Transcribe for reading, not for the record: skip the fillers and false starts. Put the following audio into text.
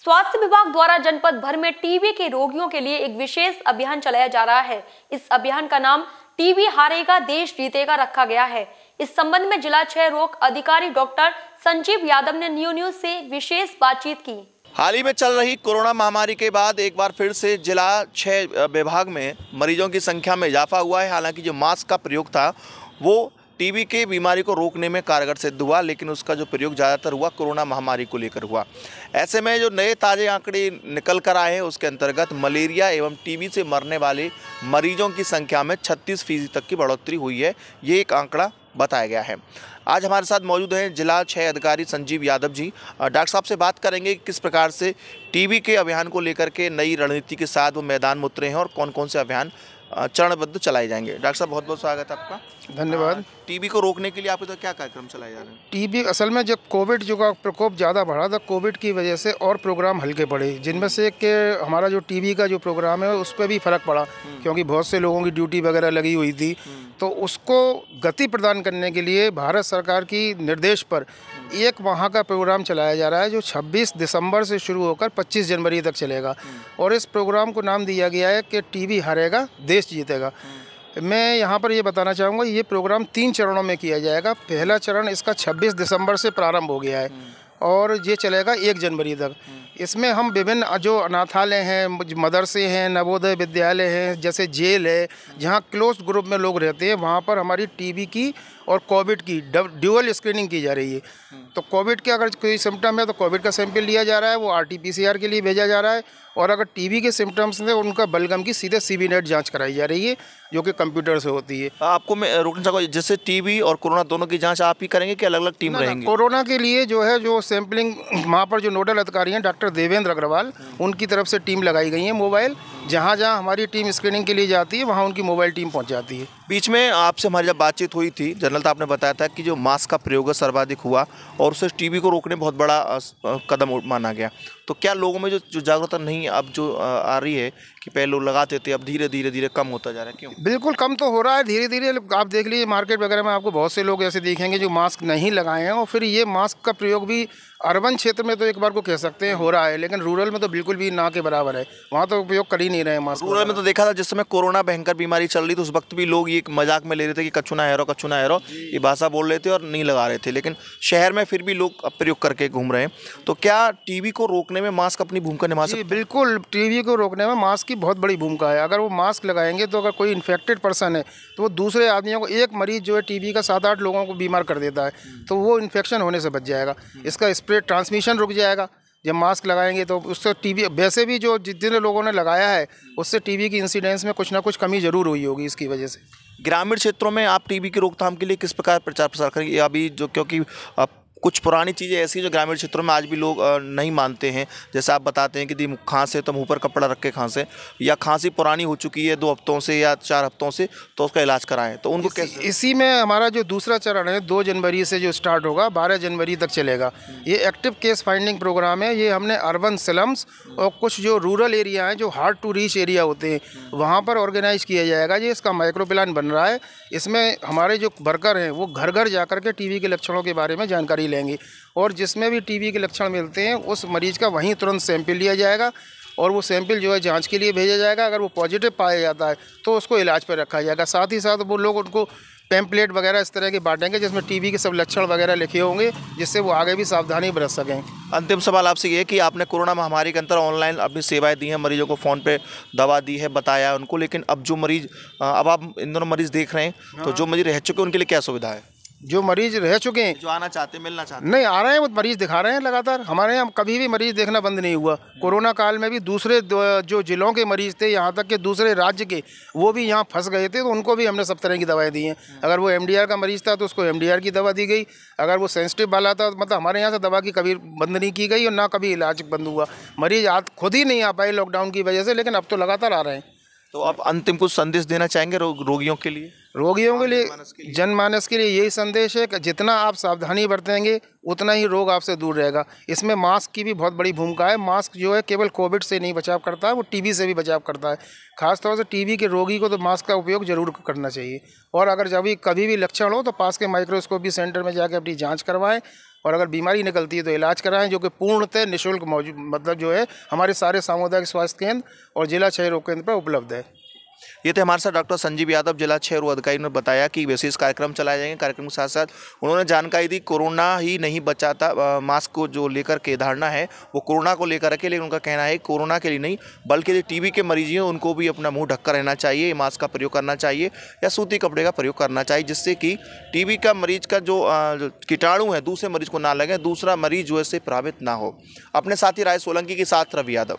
स्वास्थ्य विभाग द्वारा जनपद भर में टीबी के रोगियों के लिए एक विशेष अभियान चलाया जा रहा है। इस अभियान का नाम टीबी हारेगा देश जीतेगा रखा गया है। इस संबंध में जिला क्षय रोग अधिकारी डॉक्टर संजीव यादव ने न्यूज से विशेष बातचीत की। हाल ही में चल रही कोरोना महामारी के बाद एक बार फिर से जिला क्षय विभाग में मरीजों की संख्या में इजाफा हुआ है। हालांकि जो मास्क का प्रयोग था वो टीबी के बीमारी को रोकने में कारगर सिद्ध हुआ, लेकिन उसका जो प्रयोग ज़्यादातर हुआ कोरोना महामारी को लेकर हुआ। ऐसे में जो नए ताज़े आंकड़े निकल कर आए हैं उसके अंतर्गत मलेरिया एवं टीबी से मरने वाले मरीजों की संख्या में 36% तक की बढ़ोतरी हुई है। ये एक आंकड़ा बताया गया है। आज हमारे साथ मौजूद हैं जिला क्षय अधिकारी संजीव यादव जी। डॉक्टर साहब से बात करेंगे किस प्रकार से टीबी के अभियान को लेकर के नई रणनीति के साथ वो मैदान में उतरे हैं और कौन कौन से अभियान चरणबद्ध चलाए जाएंगे। डॉक्टर साहब बहुत बहुत स्वागत है आपका। धन्यवाद। टीबी को रोकने के लिए आप तो क्या कार्यक्रम चलाए जा रहे हैं? टीबी असल में जब कोविड जो का प्रकोप ज़्यादा बढ़ा था, कोविड की वजह से और प्रोग्राम हल्के पड़े, जिनमें से कि हमारा जो टीबी का जो प्रोग्राम है उस पर भी फ़र्क पड़ा, क्योंकि बहुत से लोगों की ड्यूटी वगैरह लगी हुई थी। तो उसको गति प्रदान करने के लिए भारत सरकार की निर्देश पर एक माह का प्रोग्राम चलाया जा रहा है, जो 26 दिसंबर से शुरू होकर 25 जनवरी तक चलेगा। और इस प्रोग्राम को नाम दिया गया है कि टीबी हारेगा देश जीतेगा। मैं यहाँ पर ये बताना चाहूँगा, ये प्रोग्राम 3 चरणों में किया जाएगा। पहला चरण इसका 26 दिसंबर से प्रारंभ हो गया है और ये चलेगा 1 जनवरी तक। इसमें हम विभिन्न जो अनाथालय हैं, मदरसे हैं, नवोदय विद्यालय हैं, जैसे जेल है, जहाँ क्लोज ग्रुप में लोग रहते हैं, वहाँ पर हमारी टीबी की और कोविड की ड्यूअल स्क्रीनिंग की जा रही है। तो कोविड के अगर कोई सिम्टम है तो कोविड का सैंपल लिया जा रहा है, वो RT-PCR के लिए भेजा जा रहा है। और अगर टीबी के सिम्टम्स हैं उनका बलगम की सीधे CB नेट जांच कराई जा रही है, जो कि कंप्यूटर से होती है। आपको मैं रोकना चाहूँगा, जैसे टीबी और कोरोना दोनों की जांच आप ही करेंगे कि अलग अलग टीम रहेंगी? कोरोना के लिए जो है जो सैंपलिंग वहाँ पर जो नोडल अधिकारी हैं डॉक्टर देवेंद्र अग्रवाल, उनकी तरफ से टीम लगाई गई है मोबाइल। जहाँ जहाँ हमारी टीम स्क्रीनिंग के लिए जाती है वहाँ उनकी मोबाइल टीम पहुँच जाती है। बीच में आपसे हमारी जब बातचीत हुई थी जनरल, तो आपने बताया था कि जो मास्क का प्रयोग सर्वाधिक हुआ और उससे टीबी को रोकने बहुत बड़ा कदम माना गया। तो क्या लोगों में जो जागरूकता नहीं अब जो आ रही है कि पहले लोग लगाते थे, अब धीरे धीरे कम होता जा रहा है, क्यों? बिल्कुल कम तो हो रहा है धीरे धीरे। आप देख लीजिए मार्केट वगैरह में आपको बहुत से लोग ऐसे दिखेंगे जो मास्क नहीं लगाए हैं। और फिर ये मास्क का प्रयोग भी अर्बन क्षेत्र में तो एक बार को कह सकते हैं हो रहा है, लेकिन रूरल में तो बिल्कुल भी ना के बराबर है। वहाँ तो उपयोग कर ही नहीं रहे मास्क। रूरल में तो देखा था जिस समय कोरोना भयंकर बीमारी चल रही थी उस वक्त भी लोग ये मजाक में ले रहे थे कि कच्छू ना हेरो ये भाषा बोल रहे थे और नहीं लगा रहे थे, लेकिन शहर में फिर भी लोग प्रयोग करके घूम रहे हैं। तो क्या टीबी को रोकने में मास्क अपनी भूमिका निभा सकते हैं? बिल्कुल, टीबी को रोकने में मास्क की बहुत बड़ी भूमिका है। अगर वो मास्क लगाएंगे तो अगर कोई इन्फेक्टेड पर्सन है तो वो दूसरे आदमियों को, एक मरीज जो है टीबी का 7-8 लोगों को बीमार कर देता है, तो वो इन्फेक्शन होने से बच जाएगा। इसका स्प्रेड ट्रांसमिशन रुक जाएगा जब मास्क लगाएंगे। तो उससे टीबी, वैसे भी जो जितने लोगों ने लगाया है उससे टीबी की इंसिडेंस में कुछ ना कुछ कमी जरूर हुई होगी इसकी वजह से। ग्रामीण क्षेत्रों में आप टीबी की रोकथाम के लिए किस प्रकार प्रचार प्रसार करेंगे अभी जो, क्योंकि कुछ पुरानी चीज़ें ऐसी जो ग्रामीण क्षेत्रों में आज भी लोग नहीं मानते हैं, जैसे आप बताते हैं कि खांसे तो मुंह पर कपड़ा रख के खांसे, या खांसी पुरानी हो चुकी है 2 हफ्तों से या 4 हफ्तों से, तो उसका इलाज कराएं, तो उनको कैसे? इसी में हमारा जो दूसरा चरण है 2 जनवरी से जो स्टार्ट होगा 12 जनवरी तक चलेगा। ये एक्टिव केस फाइंडिंग प्रोग्राम है। ये हमने अर्बन स्लम्स और कुछ जो रूरल एरिया हैं, जो हार्ड टू रीच एरिया होते हैं, वहाँ पर ऑर्गेनाइज किया जाएगा। ये इसका माइक्रो प्लान बन रहा है। इसमें हमारे जो वर्कर हैं वो घर घर जाकर के टीबी के लक्षणों के बारे में जानकारी लेंगे और जिसमें भी टीबी के लक्षण मिलते हैं उस मरीज का वहीं तुरंत सैंपल लिया जाएगा और वो सैंपल जो है जांच के लिए भेजा जाएगा। अगर वो पॉजिटिव पाया जाता है तो उसको इलाज पर रखा जाएगा। साथ ही साथ वो लोग उनको पैम्पलेट वगैरह इस तरह के बांटेंगे जिसमें टीबी के सब लक्षण वगैरह लिखे होंगे, जिससे वो आगे भी सावधानी बरत सकें। अंतिम सवाल आपसे ये है कि आपने कोरोना महामारी के अंदर ऑनलाइन अपनी सेवाएं दी हैं, मरीजों को फ़ोन पे दवा दी है, बताया उनको, लेकिन अब जो मरीज, अब आप इन दोनों मरीज देख रहे हैं, तो जो मरीज रह चुके हैं उनके लिए क्या सुविधा है? जो मरीज रह चुके हैं, जो आना चाहते हैं, मिलना चाहते हैं, नहीं आ रहे हैं, वो मरीज दिखा रहे हैं लगातार। हमारे यहाँ कभी भी मरीज देखना बंद नहीं हुआ। कोरोना काल में भी दूसरे जो जिलों के मरीज थे, यहाँ तक कि दूसरे राज्य के, वो भी यहाँ फंस गए थे, तो उनको भी हमने सब तरह की दवाएं दी हैं। अगर वो MDR का मरीज था तो उसको MDR की दवा दी गई। अगर वो सेंसिटिव वाला था, मतलब हमारे यहाँ से दवा की कभी बंद नहीं की गई और ना कभी इलाज बंद हुआ। मरीज खुद ही नहीं आ पाए लॉकडाउन की वजह से, लेकिन अब तो लगातार आ रहे हैं। तो आप अंतिम कुछ संदेश देना चाहेंगे रोगियों के लिए? रोगियों के लिए, जनमानस के लिए यही संदेश है कि जितना आप सावधानी बरतेंगे उतना ही रोग आपसे दूर रहेगा। इसमें मास्क की भी बहुत बड़ी भूमिका है। मास्क जो है केवल कोविड से नहीं बचाव करता है, वो टीबी से भी बचाव करता है। खासतौर से टीबी के रोगी को तो मास्क का उपयोग जरूर करना चाहिए। और अगर कभी भी लक्षण हो तो पास के माइक्रोस्कोपी सेंटर में जाकर अपनी जाँच करवाएँ और अगर बीमारी निकलती है तो इलाज कराएं, जो कि पूर्णतः निःशुल्क मौजूद मतलब जो है हमारे सारे सामुदायिक स्वास्थ्य केंद्र और जिला क्षय रोग केंद्र पर उपलब्ध है। ये थे हमारे साथ डॉक्टर संजीव यादव, जिला क्षय रोग अधिकारी ने बताया कि विशेष कार्यक्रम चलाए जाएंगे। कार्यक्रम के साथ साथ उन्होंने जानकारी दी कोरोना ही नहीं बचाता, मास्क को जो लेकर के धारणा है वो कोरोना को लेकर रखे, लेकिन उनका कहना है कोरोना के लिए नहीं बल्कि जो टीबी के मरीज हैं उनको भी अपना मुंह ढककर रहना चाहिए, मास्क का प्रयोग करना चाहिए या सूती कपड़े का प्रयोग करना चाहिए, जिससे कि टीबी का मरीज का जो कीटाणु है दूसरे मरीज को ना लगे, दूसरा मरीज जो है से प्रभावित ना हो। अपने साथी राय सोलंकी के साथ रवि यादव।